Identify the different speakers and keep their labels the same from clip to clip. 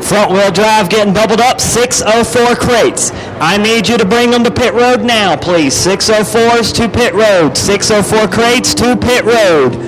Speaker 1: Front wheel drive getting doubled up, 604 crates. I need you to bring them to pit road now, please. 604s to pit road. 604 crates to pit road.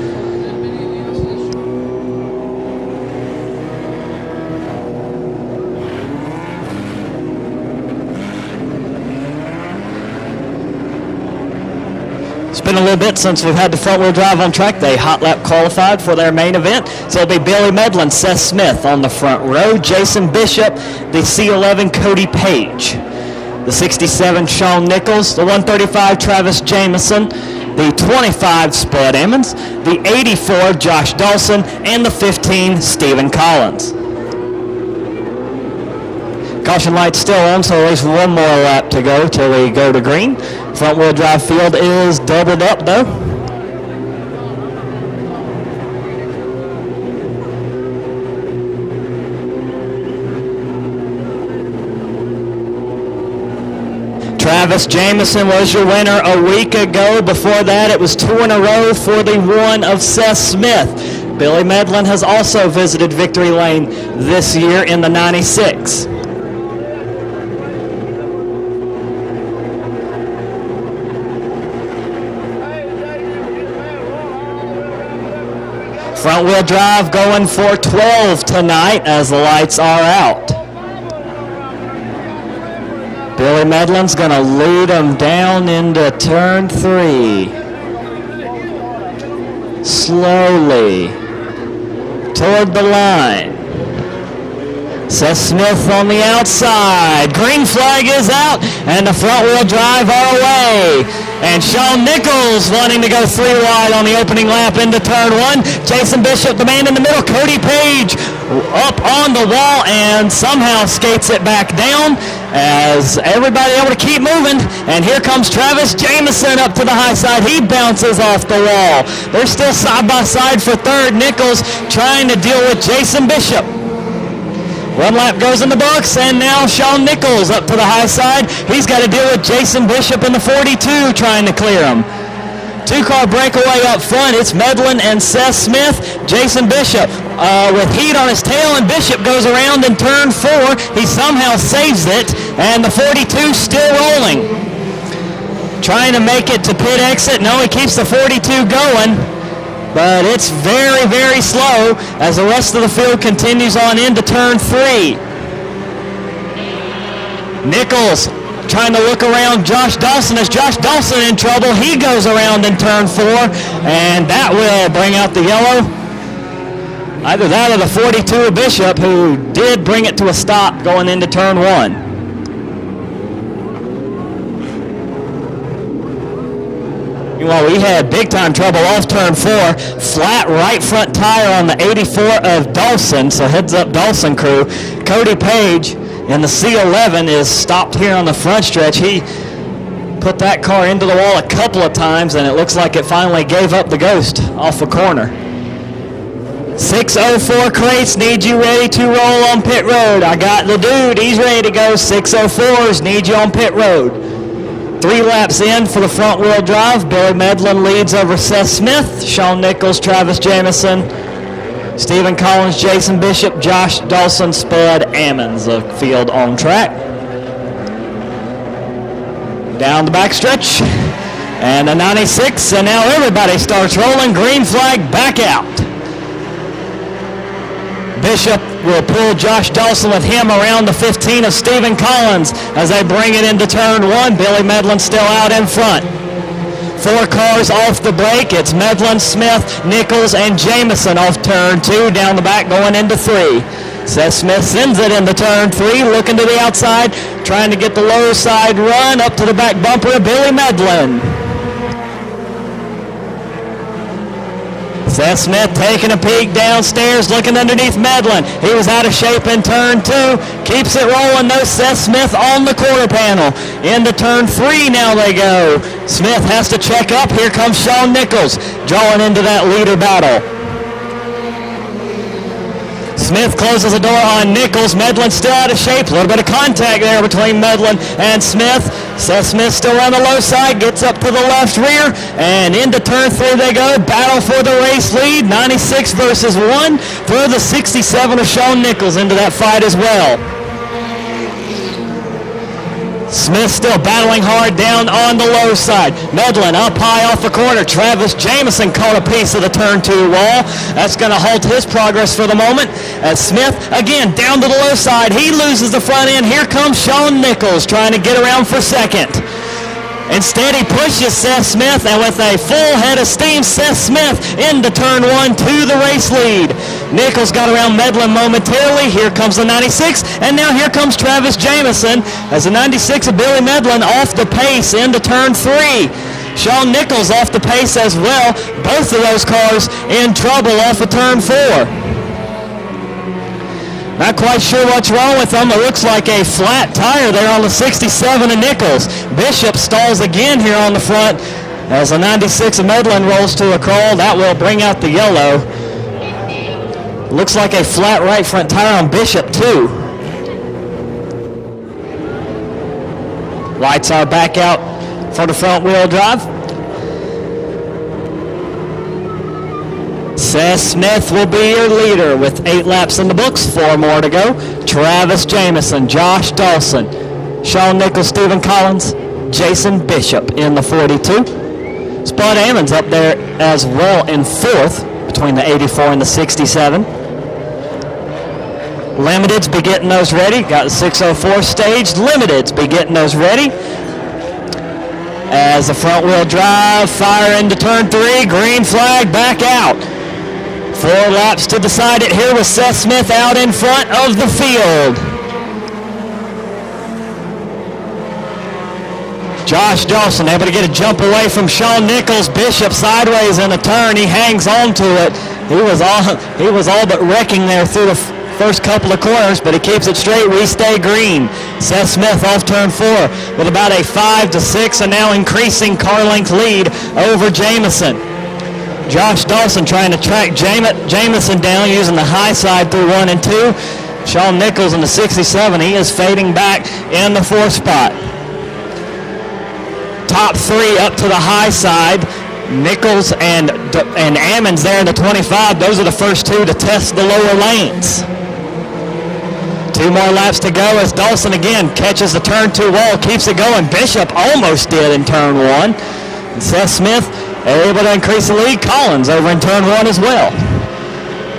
Speaker 1: It's been a little bit since we've had the front wheel drive on track. They hot lap qualified for their main event. So it'll be Billy Medlin, Seth Smith on the front row, Jason Bishop, the C11 Cody Page, the 67 Sean Nichols, the 135 Travis Jamison, the 25 Spud Emmons, the 84 Josh Dawson, and the 15 Stephen Collins. Caution lights still on, so at least one more lap to go till we go to green. Front wheel drive field is doubled up though. Travis Jamison was your winner a week ago. Before that, it was 2 in a row for the one of Seth Smith. Billy Medlin has also visited Victory Lane this year in the 96. Front wheel drive going for 12 tonight as the lights are out. Billy Medlin's going to lead them down into turn 3. Slowly toward the line. Seth Smith on the outside. Green flag is out, and the front wheel drive are away. And Sean Nichols wanting to go 3 wide on the opening lap into turn 1. Jason Bishop, the man in the middle. Cody Page up on the wall and somehow skates it back down as everybody able to keep moving. And here comes Travis Jamison up to the high side. He bounces off the wall. They're still side by side for third. Nichols trying to deal with Jason Bishop. 1 lap goes in the books, and now Sean Nichols up to the high side. He's got to deal with Jason Bishop in the 42 trying to clear him. 2-car breakaway up front. It's Medlin and Seth Smith. Jason Bishop with heat on his tail, and Bishop goes around in turn 4. He somehow saves it, and the 42 still rolling. Trying to make it to pit exit. No, he keeps the 42 going. But it's very, very slow as the rest of the field continues on into turn 3. Nichols trying to look around Josh Dawson. Is Josh Dawson in trouble? He goes around in turn 4, and that will bring out the yellow. Either that or the 42 of Bishop, who did bring it to a stop going into turn 1. Well, we had big-time trouble off turn 4. Flat right front tire on the 84 of Dawson, so heads up Dawson crew. Cody Page in the C11 is stopped here on the front stretch. He put that car into the wall a couple of times, and it looks like it finally gave up the ghost off the corner. 604 crates need you ready to roll on pit road. I got the dude. He's ready to go. 604s need you on pit road. 3 laps in for the front wheel drive. Billy Medlin leads over Seth Smith, Sean Nichols, Travis Jamison, Stephen Collins, Jason Bishop, Josh Dawson, Spud Ammons, the field on track. Down the back stretch, and a 96, and now everybody starts rolling. Green flag back out. Bishop will pull Josh Dawson with him around the 15 of Stephen Collins as they bring it into turn 1. Billy Medlin still out in front. 4 cars off the break. It's Medlin, Smith, Nichols, and Jamison off turn 2. Down the back going into 3. Seth Smith sends it into turn 3, looking to the outside, trying to get the low side run up to the back bumper of Billy Medlin. Seth Smith taking a peek downstairs, looking underneath Medlin. He was out of shape in turn 2. Keeps it rolling, though. Seth Smith on the quarter panel. Into turn 3 now they go. Smith has to check up. Here comes Sean Nichols, drawing into that leader battle. Smith closes the door on Nichols. Medlin still out of shape. A little bit of contact there between Medlin and Smith. Seth Smith still on the low side. Gets up to the left rear. And into turn 3 they go. Battle for the race lead. 96 versus 1. Throw the 67 of Sean Nichols into that fight as well. Smith still battling hard down on the low side. Medlin up high off the corner. Travis Jamison caught a piece of the turn 2 wall. That's going to halt his progress for the moment. As Smith, again, down to the low side. He loses the front end. Here comes Sean Nichols trying to get around for second. Instead, he pushes Seth Smith, and with a full head of steam, Seth Smith into turn 1 to the race lead. Nichols got around Medlin momentarily. Here comes the 96, and now here comes Travis Jamison as the 96 of Billy Medlin off the pace into turn 3. Sean Nichols off the pace as well. Both of those cars in trouble off of turn 4. Not quite sure what's wrong with them. It looks like a flat tire there on the 67 of Nichols. Bishop stalls again here on the front as the 96 of Medlin rolls to a crawl. That will bring out the yellow. Looks like a flat right front tire on Bishop too. Lights are back out for the front wheel drive. Seth Smith will be your leader with 8 laps in the books, 4 more to go. Travis Jamison, Josh Dawson, Sean Nichols, Stephen Collins, Jason Bishop in the 42. Spud Ammons up there as well in 4th between the 84 and the 67. Limiteds be getting those ready. Got the 604 staged. Limiteds be getting those ready. As the front wheel drive, fire into turn 3, green flag back out. 4 laps to decide it here with Seth Smith out in front of the field. Josh Dawson able to get a jump away from Sean Nichols. Bishop sideways in a turn. He hangs on to it. He was all but wrecking there through the first couple of corners, but he keeps it straight. We stay green. Seth Smith off turn 4 with about a 5 to 6 and now increasing car length lead over Jamison. Josh Dawson trying to track Jamison down using the high side through 1 and 2. Sean Nichols in the 67. He is fading back in the 4th spot. Top 3 up to the high side. Nichols and Ammons there in the 25. Those are the first 2 to test the lower lanes. 2 more laps to go as Dawson again catches the turn 2 wall, keeps it going. Bishop almost did in turn 1. And Seth Smith able to increase the lead. Collins over in turn 1 as well.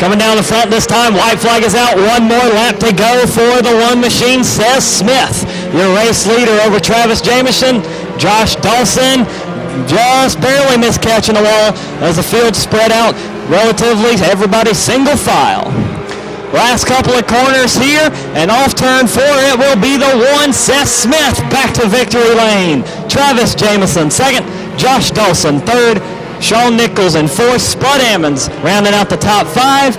Speaker 1: Coming down the front this time, white flag is out. 1 more lap to go for the one machine. Seth Smith, your race leader over Travis Jamison. Josh Dawson just barely missed catching the wall as the field spread out relatively. Everybody single file. Last couple of corners here, and off turn 4 it will be the one. Seth Smith back to victory lane. Travis Jamison 2nd, Josh Dawson 3rd, Sean Nichols in 4th, Spud Ammons rounding out the top 5,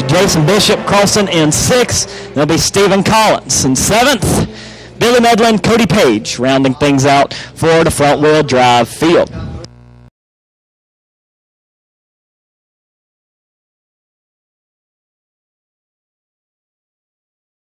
Speaker 1: Jason Bishop crossing in 6th. There'll be Stephen Collins in 7th, Billy Medlin, Cody Page rounding things out for the front wheel drive field.